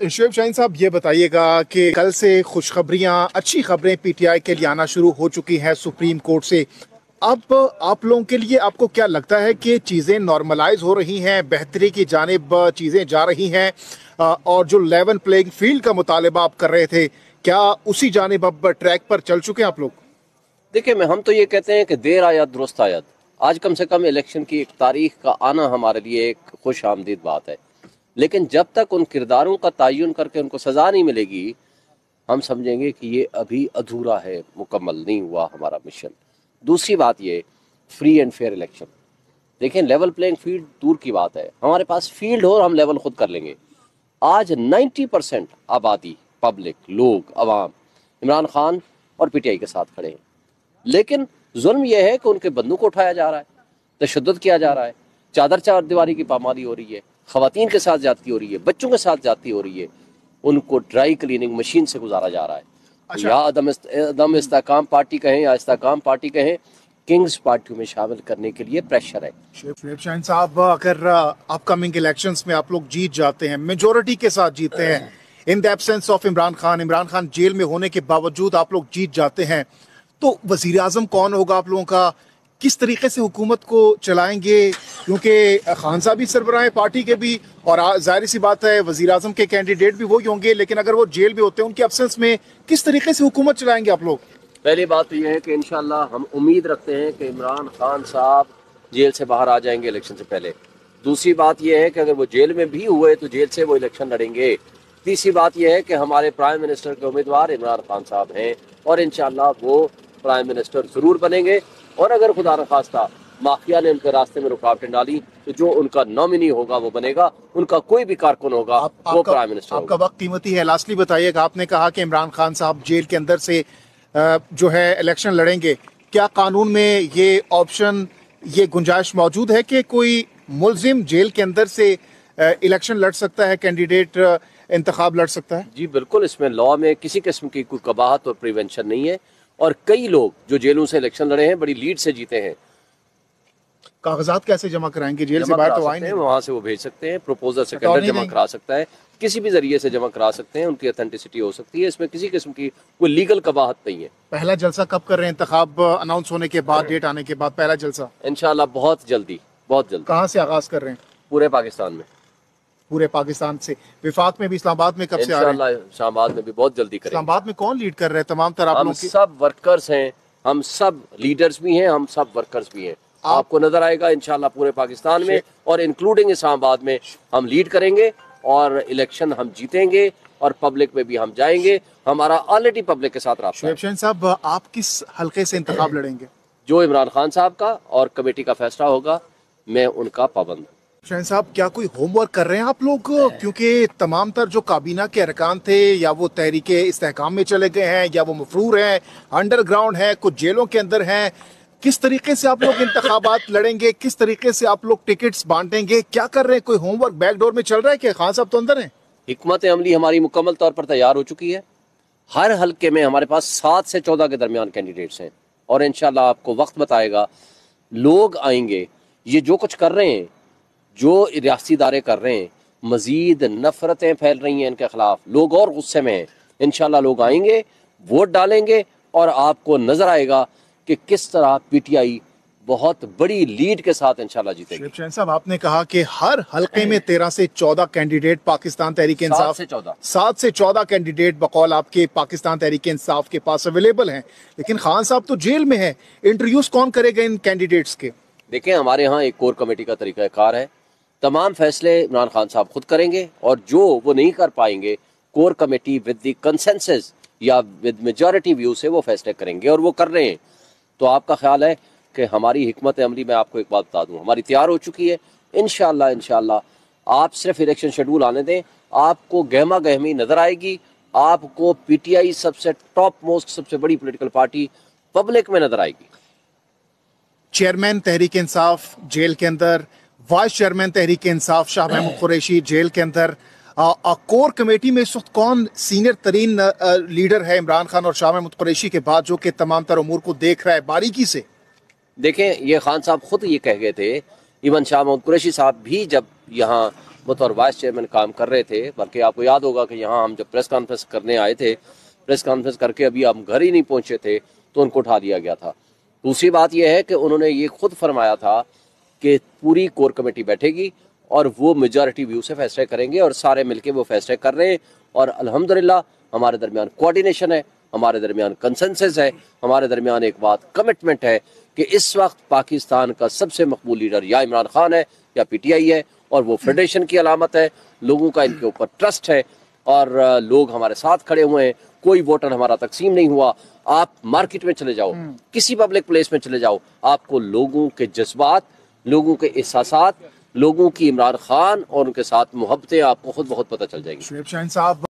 शुएब शाहीन साहब, ये बताइएगा कि कल से खुशखबरियां, अच्छी खबरें पीटीआई के लिए आना शुरू हो चुकी हैं सुप्रीम कोर्ट से। अब आप लोगों के लिए आपको क्या लगता है कि चीज़ें नॉर्मलाइज हो रही हैं, बेहतरी की जानिब चीज़ें जा रही हैं, और जो लेवल प्लेइंग फील्ड का मुतालबा आप कर रहे थे, क्या उसी जानिब अब ट्रैक पर चल चुके हैं आप लोग? देखिए, हम तो ये कहते हैं कि देर आयत दुरुस्त आयत। आज कम से कम इलेक्शन की एक तारीख का आना हमारे लिए एक खुश आमदीद बात है, लेकिन जब तक उन किरदारों का तयन करके उनको सज़ा नहीं मिलेगी, हम समझेंगे कि ये अभी अधूरा है, मुकम्मल नहीं हुआ हमारा मिशन। दूसरी बात ये, फ्री एंड फेयर इलेक्शन। देखें, लेवल प्लेइंग फील्ड दूर की बात है, हमारे पास फील्ड हो और हम लेवल खुद कर लेंगे। आज 90% आबादी, पब्लिक, लोग, अवाम इमरान खान और पीटीआई के साथ खड़े हैं, लेकिन जुल्म यह है कि उनके बंदूक को उठाया जा रहा है, तशद्दुद किया जा रहा है, चार दीवारी की पामाली हो रही है, खवातीन के साथ ज्यादती हो रही है, बच्चों के साथ ज्यादती हो रही है, उनको ड्राई क्लीनिंग मशीन से गुजारा जा रहा है। अच्छा। या अदम इस्तेकाम पार्टी कहें या इस्तेकाम पार्टी कहें, किंग्स पार्टी में शामिल करने के लिए प्रेशर है। शुएब शाहीन साहब, अगर अपकमिंग इलेक्शंस में आप लोग जीत जाते हैं, मेजोरिटी के साथ जीतते हैं, in the absence of Imran Khan jail में होने के बावजूद आप लोग जीत जाते हैं, तो वजीर आजम कौन होगा आप लोगों का? किस तरीके से हुकूमत को चलाएंगे? क्योंकि खान साहब भी सरबराह पार्टी के भी, और जाहिर सी बात है वजीर आजम के कैंडिडेट भी वही होंगे, लेकिन अगर वो जेल में होते हैं, उनके एब्सेंस में किस तरीके से हुकूमत चलाएंगे आप लोग? पहली बात तो यह है कि इंशाल्लाह हम उम्मीद रखते हैं कि इमरान खान साहब जेल से बाहर आ जाएंगे इलेक्शन से पहले। दूसरी बात यह है कि अगर वो जेल में भी हुए तो जेल से वो इलेक्शन लड़ेंगे। तीसरी बात यह है कि हमारे प्राइम मिनिस्टर के उम्मीदवार इमरान खान साहब हैं और इंशाल्लाह वो प्राइम मिनिस्टर जरूर बनेंगे। और अगर खुदा न खास्ता माफिया ने उनके रास्ते में रुकावटें डाली तो जो उनका नॉमिनी होगा वो बनेगा, उनका कोई भी कारकुन होगा वो प्राइम मिनिस्टर आपका वक्त कीमती है, लास्टली बताइएगा, आपने कहा कि इमरान खान साहब जेल के अंदर से जो है इलेक्शन लड़ेंगे, क्या कानून में ये ऑप्शन, ये गुंजाइश मौजूद है कि कोई मुल्जिम जेल के अंदर से इलेक्शन लड़ सकता है, कैंडिडेट इंतखाब लड़ सकता है? जी बिल्कुल, इसमें लॉ में किसी किस्म की कोई कबाहत और प्रिवेंशन नहीं है, और कई लोग जो जेलों से इलेक्शन लड़े हैं बड़ी लीड से जीते हैं। कागजात कैसे जमा कराएंगे? जेल से बाहर तो आएंगे, वहां से वो भेज सकते हैं, प्रपोजल से टेंडर जमा करा सकता है, किसी भी जरिए से जमा करा सकते हैं, उनकी ऑथेंटिसिटी हो सकती है, इसमें किसी किस्म की कोई लीगल कबाहत नहीं है। पहला जलसा कब कर रहे हैं? इंतखाब अनाउंस होने के बाद, डेट आने के बाद पहला जलसा इंशाल्लाह बहुत जल्दी, बहुत जल्दी। कहाँ से आगाज कर रहे हैं? पूरे पाकिस्तान में। पूरे पाकिस्तान से? विफाक में भी, इस्लामाबाद में कब से आ रहे हैं? इस्लामाबाद में भी बहुत जल्दी करेंगे। इस्लामाबाद में कौन लीड कर रहे हैं? तमाम तरह हम सब वर्कर्स हैं, हम सब लीडर्स भी हैं, हम सब वर्कर्स भी हैं। आपको नजर आएगा इंशाल्लाह पूरे पाकिस्तान में और इंक्लूडिंग इस्लामाबाद में हम लीड करेंगे और इलेक्शन हम जीतेंगे और पब्लिक में भी हम जाएंगे। हमारा ऑलरेडी पब्लिक के साथ राब्ता है। शुएब शाहीन साहब, आप किस हल्के से इंतखाब लड़ेंगे? जो इमरान खान साहब का और कमेटी का फैसला होगा, मैं उनका पाबंद हूँ। शाहीन साहब, क्या कोई होमवर्क कर रहे हैं आप लोग? क्योंकि तमाम तर जो काबीना के अरकान थे, या वो तहरीके इस्तेहकाम में चले गए हैं, या वो मफरूर हैं, अंडरग्राउंड हैं, कुछ जेलों के अंदर हैं, किस तरीके से आप लोग इंतखाबात लड़ेंगे? किस तरीके से आप लोग टिकट्स बांटेंगे? क्या कर रहे हैं? कोई होमवर्क बैकडोर में चल रहा है कि खान साहब तो अंदर हैं? हिकमत अमली हमारी मुकम्मल तौर पर तैयार हो चुकी है। हर हल्के में हमारे पास 7 से 14 के दरमियान कैंडिडेट्स हैं और इंशाल्लाह आपको वक्त बताएगा, लोग आएंगे। ये जो कुछ कर रहे हैं, जो रियासती इदारे कर रहे हैं, मजीद नफरतें फैल रही हैं इनके खिलाफ, लोग और गुस्से में हैं। इंशाल्लाह लोग आएंगे, वोट डालेंगे और आपको नजर आएगा कि किस तरह पीटीआई बहुत बड़ी लीड के साथ इंशाल्लाह जीतेगी। शुएब शाहीन साहब, आपने कहा कि हर हल्के में 13 से 14 कैंडिडेट पाकिस्तान तहरीक इंसाफ, 7 से 14 कैंडिडेट बकौल आपके पाकिस्तान तहरीक इंसाफ के पास अवेलेबल हैं, लेकिन खान साहब तो जेल में हैं। इंटरव्यूज कौन करेगा इन कैंडिडेट्स के? देखें, हमारे यहाँ एक कोर कमेटी का तरीकाकार है, तमाम फैसले इमरान खान साहब खुद करेंगे और जो वो नहीं कर पाएंगे, core committee with the consensus या विद मेजॉरिटी व्यू से वो फैसले करेंगे और वो कर रहे हैं। तो आपका ख्याल है कि हमारी हिकमत अमली, मैं आपको एक बात बता दूं, हमारी तैयार हो चुकी है। इंशाल्लाह आप सिर्फ इलेक्शन शेड्यूल आने दें, आपको गहमा गहमी नजर आएगी, आपको पीटीआई सबसे टॉप मोस्ट, सबसे बड़ी पॉलिटिकल पार्टी पब्लिक में नजर आएगी। चेयरमैन तहरीक इंसाफ जेल के अंदर, vice chairman Tehreek Insaf Shah Mahmood Qureshi jail के अंदर, कोर कमेटी में इस वक्त कौन सीनियर तरीन लीडर है इमरान खान और शाह महमूद कुरैशी के बाद, जो कि तमाम तर उमूर को देख रहा है बारीकी से? देखें, ये खान साहब खुद ये कह गए थे, इवन शाह महमूद कुरैशी साहब भी जब यहाँ बतौर वाइस चेयरमैन काम कर रहे थे। बल्कि आपको याद होगा कि यहाँ हम जब प्रेस कॉन्फ्रेंस करने आए थे, प्रेस कॉन्फ्रेंस करके अभी हम घर ही नहीं पहुंचे थे तो उनको उठा दिया गया था। दूसरी बात यह है कि उन्होंने ये खुद फरमाया था कि पूरी कोर कमेटी बैठेगी और वो मेजॉरिटी व्यू से फैसले करेंगे, और सारे मिलके वो फैसले कर रहे हैं। और अल्हम्दुलिल्लाह हमारे दरमियान कोऑर्डिनेशन है, हमारे दरमियान कंसेंसस है, हमारे दरमियान एक बात कमिटमेंट है कि इस वक्त पाकिस्तान का सबसे मकबूल लीडर या इमरान खान है या पीटीआई है, और वो फेडरेशन की अलामत है। लोगों का इनके ऊपर ट्रस्ट है और लोग हमारे साथ खड़े हुए हैं। कोई वोटर हमारा तकसीम नहीं हुआ। आप मार्केट में चले जाओ, किसी पब्लिक प्लेस में चले जाओ, आपको लोगों के जज्बात, लोगों के एहसासात, लोगों की इमरान खान और उनके साथ मोहब्बतें आपको खुद बहुत पता चल जाएंगी। शुएब शाहीन साहब